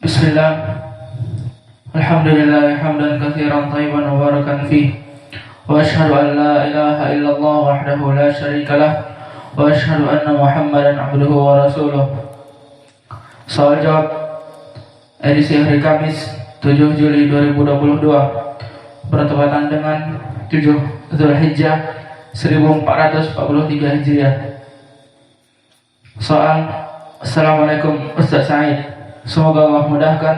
Bismillah. Alhamdulillah hamdan katsiran thayyiban mubarakan fih. Wa asyhadu an la ilaha illallah wahdahu la syarikalah wa asyhadu anna Muhammadan abduhu wa rasuluh. Soal jawab edisi hari Kamis 7 Juli 2022 bertepatan dengan 7 Zulhijjah 1443 Hijriah. Soal: Assalamualaikum Ustaz Said. Semoga Allah mudahkan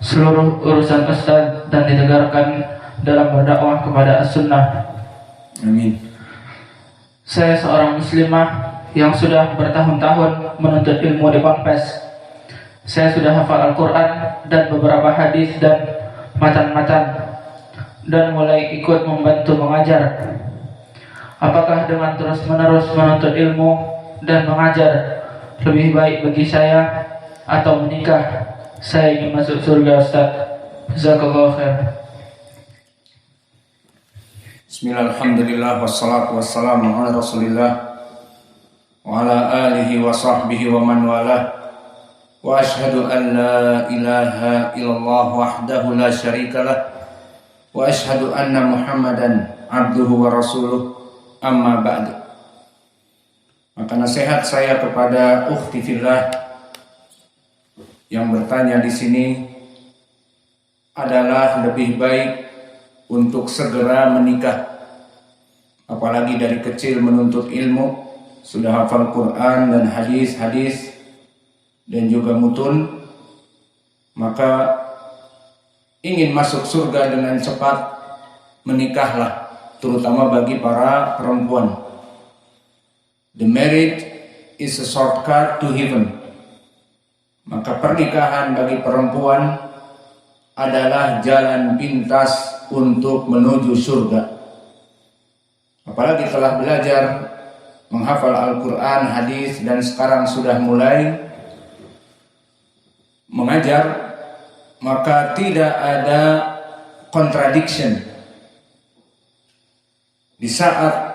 seluruh urusan Ustaz dan ditegarkan dalam berdakwah kepada as-sunnah. Amin. Saya seorang muslimah yang sudah bertahun-tahun menuntut ilmu di Ponpes. Saya sudah hafal Al-Quran dan beberapa hadis dan matan-matan, dan mulai ikut membantu mengajar. Apakah dengan terus-menerus menuntut ilmu dan mengajar lebih baik bagi saya atau menikah? Saya ingin masuk surga, Ustaz. Jazakallahu khair. Bismillahirrahmanirrahim. Wassalatu wassalamu ala Rasulillah wa ala alihi wa sahbihi wa man walah. Wa ashhadu an la ilaha illallah wahdahu la syarikalah wa ashhadu anna Muhammadan abduhu wa rasuluh. Amma ba'du. Maka nasihat saya kepada ukhti fillah yang bertanya di sini adalah lebih baik untuk segera menikah, apalagi dari kecil menuntut ilmu, sudah hafal Quran dan hadis-hadis dan juga mutun, maka ingin masuk surga dengan cepat, menikahlah, terutama bagi para perempuan. The marriage is a shortcut to heaven. Maka pernikahan bagi perempuan adalah jalan pintas untuk menuju surga. Apalagi telah belajar menghafal Al-Quran, hadis, dan sekarang sudah mulai mengajar, maka tidak ada contradiction di saat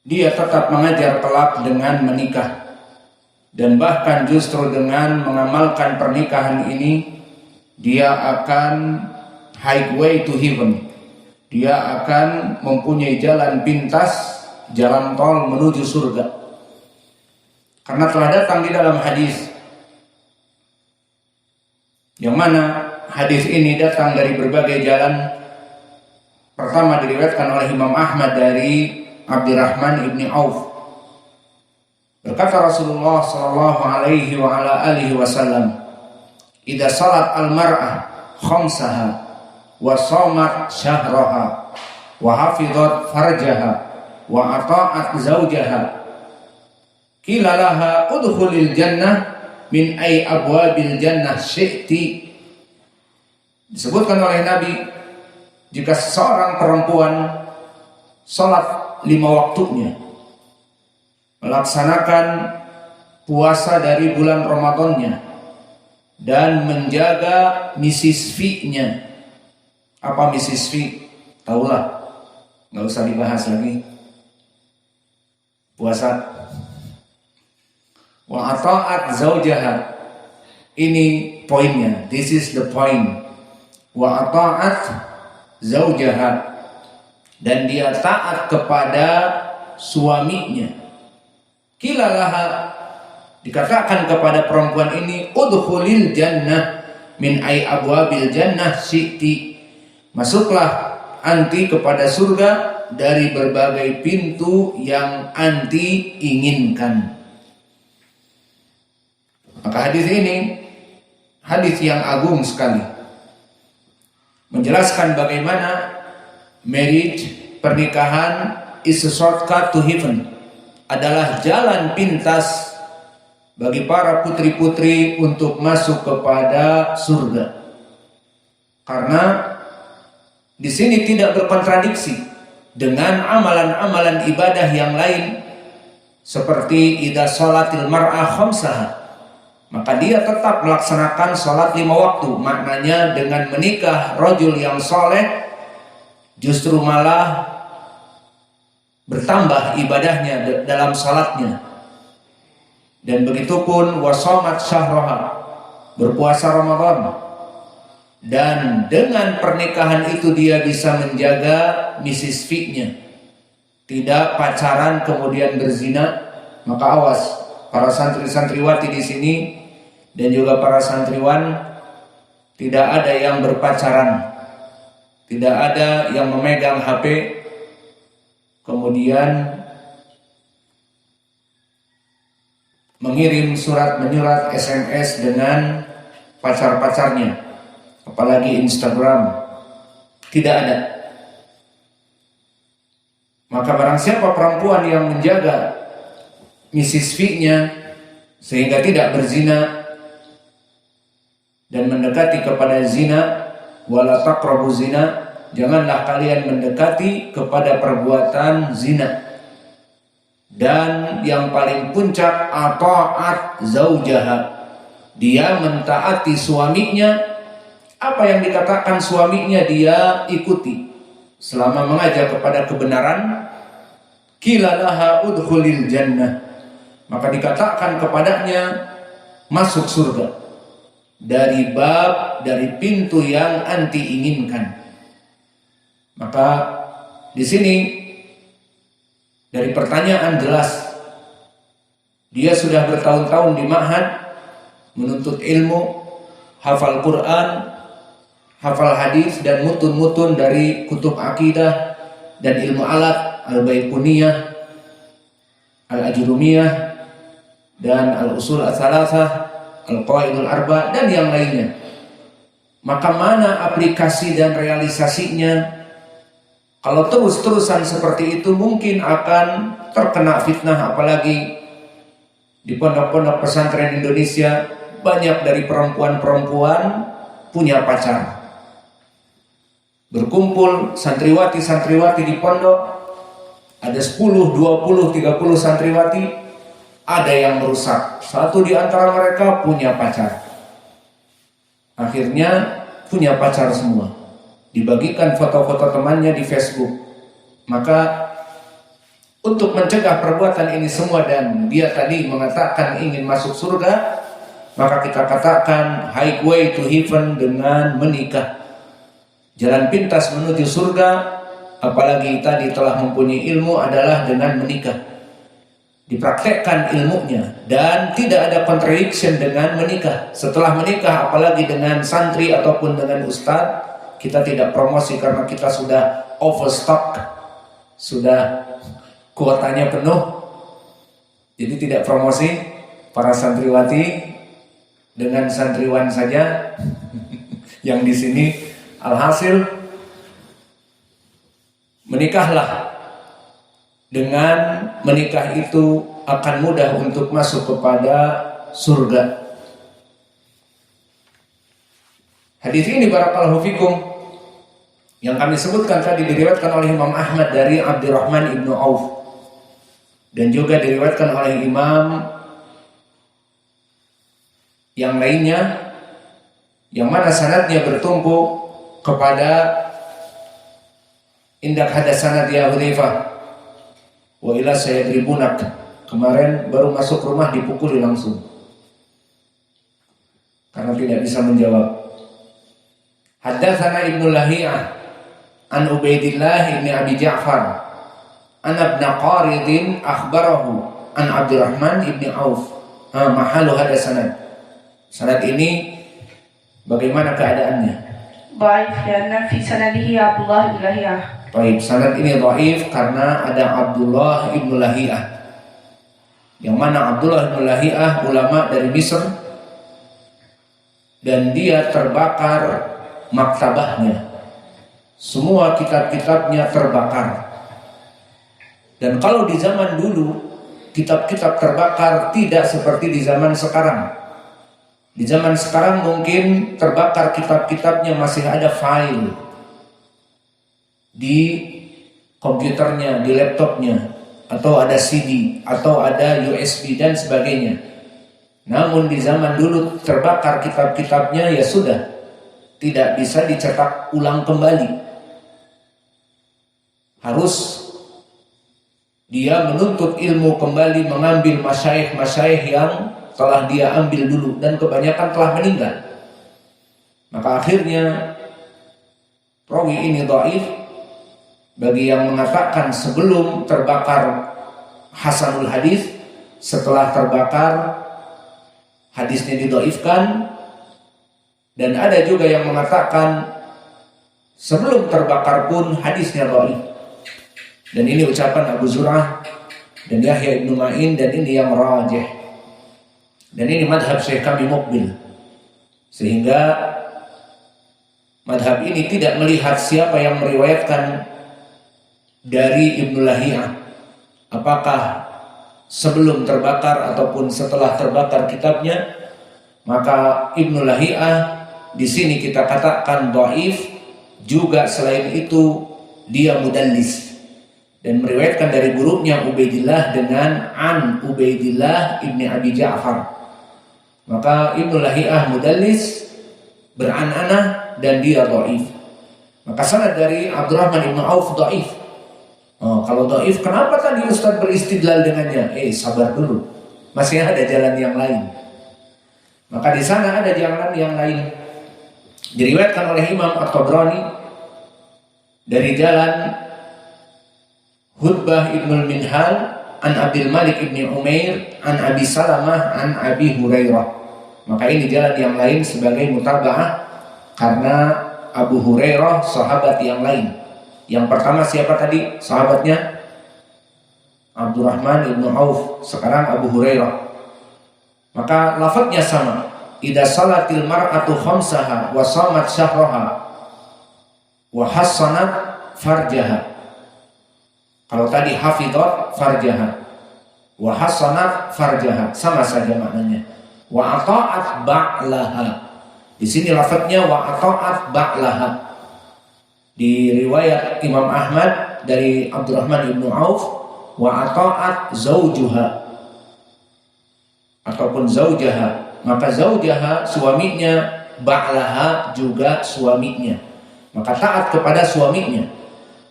dia tetap mengajar kelak dengan menikah. Dan bahkan justru dengan mengamalkan pernikahan ini, dia akan highway to heaven. Dia akan mempunyai jalan pintas, jalan tol menuju surga. Karena telah datang di dalam hadis, yang mana hadis ini datang dari berbagai jalan. Pertama diriwayatkan oleh Imam Ahmad dari Abdurrahman ibni Auf. Berkata Rasulullah sallallahu alaihi wa ala alihi wasallam, "Idza salat al-mar'ah khamsaha wa shamat syahraha wa hafizat farjaha wa ata'at zawjaha, qila laha udkhulil jannah min ay abwabil jannah syi'ti." Disebutkan oleh Nabi, jika seorang perempuan salat 5 waktunya, melaksanakan puasa dari bulan Ramadannya, dan menjaga Mrs. V-nya. Apa Mrs. V? Taulah, nggak usah dibahas lagi. Puasa. Wa ata'at zaujaha. Ini poinnya. This is the point. Wa ata'at zaujaha. Dan dia taat kepada suaminya. Kilalaha, dikatakan kepada perempuan ini, udkhulil jannah min ay abwabil jannah syi'ti. Masuklah anti kepada surga dari berbagai pintu yang anti inginkan. Maka hadis ini hadis yang agung sekali, menjelaskan bagaimana marriage, pernikahan, is a shortcut to heaven, adalah jalan pintas bagi para putri-putri untuk masuk kepada surga. Karena di sini tidak berkontradiksi dengan amalan-amalan ibadah yang lain, seperti idza sholatil mar'ah khamsaha, maka dia tetap melaksanakan sholat 5 waktu. Maknanya dengan menikah rajul yang soleh justru malah bertambah ibadahnya dalam salatnya. Dan begitu pun wasomat syahroha, berpuasa Ramadan, dan dengan pernikahan itu dia bisa menjaga Mrs. Fitnya, tidak pacaran kemudian berzina. Maka awas para santri-santriwati di sini dan juga para santriwan, tidak ada yang berpacaran, tidak ada yang memegang HP kemudian mengirim surat menyurat SMS dengan pacar-pacarnya, apalagi Instagram. Tidak ada. Maka barang siapa perempuan yang menjaga Mrs. V-nya sehingga tidak berzina dan mendekati kepada zina, wala taqrabu zina, janganlah kalian mendekati kepada perbuatan zina. Dan yang paling puncak, ata'at zaujaha, dia mentaati suaminya. Apa yang dikatakan suaminya dia ikuti selama mengajak kepada kebenaran. Qila laha udkhulil jannah, maka dikatakan kepadanya masuk surga dari pintu yang anti inginkan. Maka di sini dari pertanyaan jelas, dia sudah bertahun-tahun di ma'had menuntut ilmu, hafal Quran, hafal hadis dan mutun-mutun dari kutub akidah dan ilmu alat, al-baiquniyah, al-ajrumiyah dan al-usul al-thalathah, al-qawaidul arba dan yang lainnya. Maka mana aplikasi dan realisasinya? Kalau terus-terusan seperti itu mungkin akan terkena fitnah, apalagi di pondok-pondok pesantren Indonesia banyak dari perempuan-perempuan punya pacar. Berkumpul santriwati-santriwati di pondok, ada 10, 20, 30 santriwati, ada yang merusak. Satu di antara mereka punya pacar. Akhirnya punya pacar semua. Dibagikan foto-foto temannya di Facebook. Maka untuk mencegah perbuatan ini semua dan dia tadi mengatakan ingin masuk surga, maka kita katakan highway to heaven dengan menikah. Jalan pintas menuju surga, apalagi tadi telah mempunyai ilmu, adalah dengan menikah. Dipraktekkan ilmunya dan tidak ada contradiction dengan menikah. Setelah menikah, apalagi dengan santri ataupun dengan ustadz, kita tidak promosi karena kita sudah overstock, sudah kuotanya penuh. Jadi tidak promosi para santriwati dengan santriwan saja yang di sini. Alhasil menikahlah. Dengan menikah itu akan mudah untuk masuk kepada surga. Hadis ini barakallahu fikum yang kami sebutkan tadi diriwayatkan oleh Imam Ahmad dari Abdurrahman ibnu Auf dan juga diriwayatkan oleh imam yang lainnya, yang mana sanadnya bertumpu kepada indak hadatsana dia Hudzaifah wa ila sayadribunak. Kemarin baru masuk rumah dipukuli langsung karena tidak bisa menjawab. Haddatsana Ibnu Lahiyah an Ubaidillah ibn Abi Ja'far an Ibn Qaridin akhbarahu an Abdurrahman ibn Auf. Mahalu hadha sanad. Sanad ini bagaimana keadaannya? Dhaif karena fi sanadihi Abdullah bin Lahiyah. Baik, sanad ini dhaif karena ada Abdullah ibn Lahiyah. Yang mana Abdullah ibn Lahiyah ulama dari Misr dan dia terbakar maktabahnya. Semua kitab-kitabnya terbakar. Dan kalau di zaman dulu kitab-kitab terbakar tidak seperti di zaman sekarang. Di zaman sekarang mungkin terbakar kitab-kitabnya masih ada file di komputernya, di laptopnya, atau ada CD, atau ada USB dan sebagainya. Namun di zaman dulu terbakar kitab-kitabnya, ya sudah, tidak bisa dicetak ulang kembali. Harus dia menuntut ilmu kembali, mengambil masyayikh-masyayikh yang telah dia ambil dulu dan kebanyakan telah meninggal. Maka akhirnya rawi ini dhaif. Bagi yang mengatakan sebelum terbakar hasanul hadis, setelah terbakar hadisnya didhaifkan, dan ada juga yang mengatakan sebelum terbakar pun hadisnya dhaif. Dan ini ucapan Abu Zur'ah dan Yahya Ibnu Ma'in, dan ini yang rajih. Dan ini madhab Syekh kami Muqbil. Sehingga madhab ini tidak melihat siapa yang meriwayatkan dari Ibnu Lahiyah, apakah sebelum terbakar ataupun setelah terbakar kitabnya. Maka Ibnu Lahiyah di sini kita katakan dhaif. Juga selain itu dia mudallis dan meriwayatkan dari gurunya Ubaidillah dengan an Ubaidillah ibni Abi Ja'far. Maka Ibnu Lahiyah mudallis, beran'anah, dan dia dhaif. Maka sanad dari Abdurrahman ibnu Auf dhaif. Kalau dhaif, kenapa tadi Ustaz beristidlal dengannya? Sabar dulu, masih ada jalan yang lain. Maka di sana ada jalan yang lain. Diriwayatkan oleh Imam At-Tabrani dari jalan Hudbah ibnul Minhal an Abdul Malik ibni Umair an Abi Salamah an Abi Hurairah. Maka ini jalan yang lain sebagai mutaba'ah karena Abu Hurairah sahabat yang lain. Yang pertama siapa tadi sahabatnya? Abdurrahman ibnu Auf. Sekarang Abu Hurairah. Maka lafadznya sama. Idza salatil mar'atu khamsaha wa shamat syahraha wa hassanat farjaha. Kalau tadi hafidhat farjaha wa hassanat farjaha, sama saja maknanya. Wa ata'at ba'laha. Di sini lafadznya wa ata'at ba'laha. Di riwayat Imam Ahmad dari Abdurrahman ibnu Auf, wa ata'at zaujuha ataupun zaujaha. Maka zaujaha suaminya, ba'laha juga suaminya. Maka taat kepada suaminya.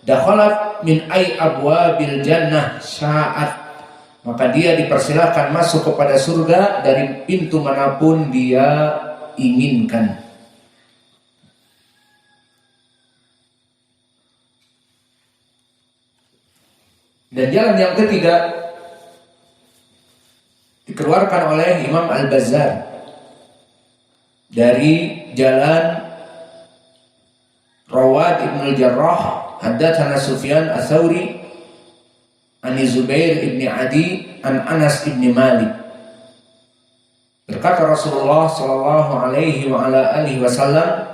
Dakhalat min ay abwabil jannah sya'at. Maka dia dipersilahkan masuk kepada surga dari pintu manapun dia inginkan. Dan jalan yang ketiga dikeluarkan oleh Imam Al-Bazzar dari jalan Rawad Ibn Al-Jarrah haddatsana Sufyan Ats-Tsauri an Zubair ibn Adi an Anas ibn Malik. Berkata Rasulullah sallallahu alaihi wa ala alihi wasallam,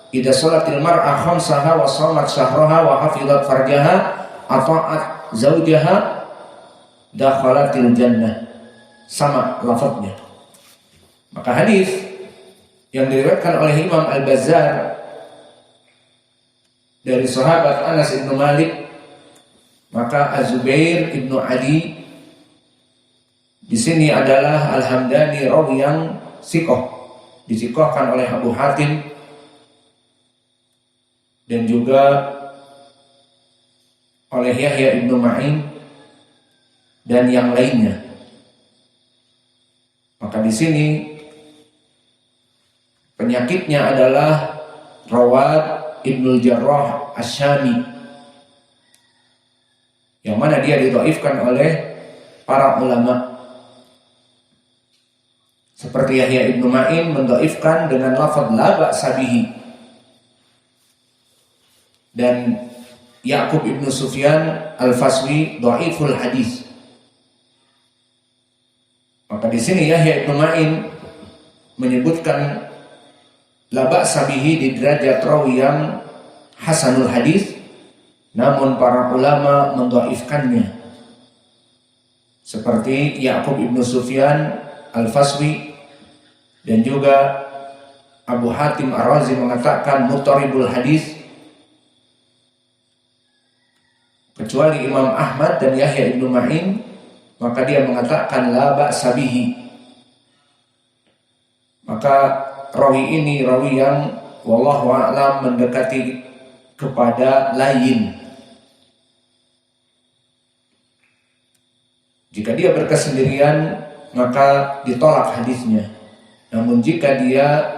"Idza shalatil mar'a khamsaha wa shamat syahraha wa hafizat farjaha ata'at zaujaha dakhalatil jannah." Sama lafadznya. Maka hadis yang diriwayatkan oleh Imam Al-Bazzar dari sahabat Anas bin Malik, maka Az-Zubair ibnu Adi di sini adalah Al-Hamdani rawi yang sikoh, disikohkan oleh Abu Hatim dan juga oleh Yahya ibnu Ma'in dan yang lainnya. Maka di sini penyakitnya adalah Rawad Ibnul Jarrah Asy-Syami, yang mana dia didhaifkan oleh para ulama. Seperti Yahya ibnu Ma'in mendhaifkan dengan lafaz la ba'sa bihi, dan Ya'qub ibnu Sufyan Al-Faswi dhaiful hadis. Maka di sini Yahya ibnu Ma'in menyebutkan la ba'sa bihi di derajat rawi yang hasanul hadis, namun para ulama mendhaifkannya. Seperti Ya'qub ibnu Sufyan Al-Faswi dan juga Abu Hatim Ar-Razi mengatakan muttaribul hadis. Kecuali Imam Ahmad dan Yahya ibnu Ma'in, maka dia mengatakan la ba'sa bihi. Maka rawi ini rawi yang wallahu a'lam mendekati kepada lain. Jika dia berkesendirian, maka ditolak hadisnya. Namun jika dia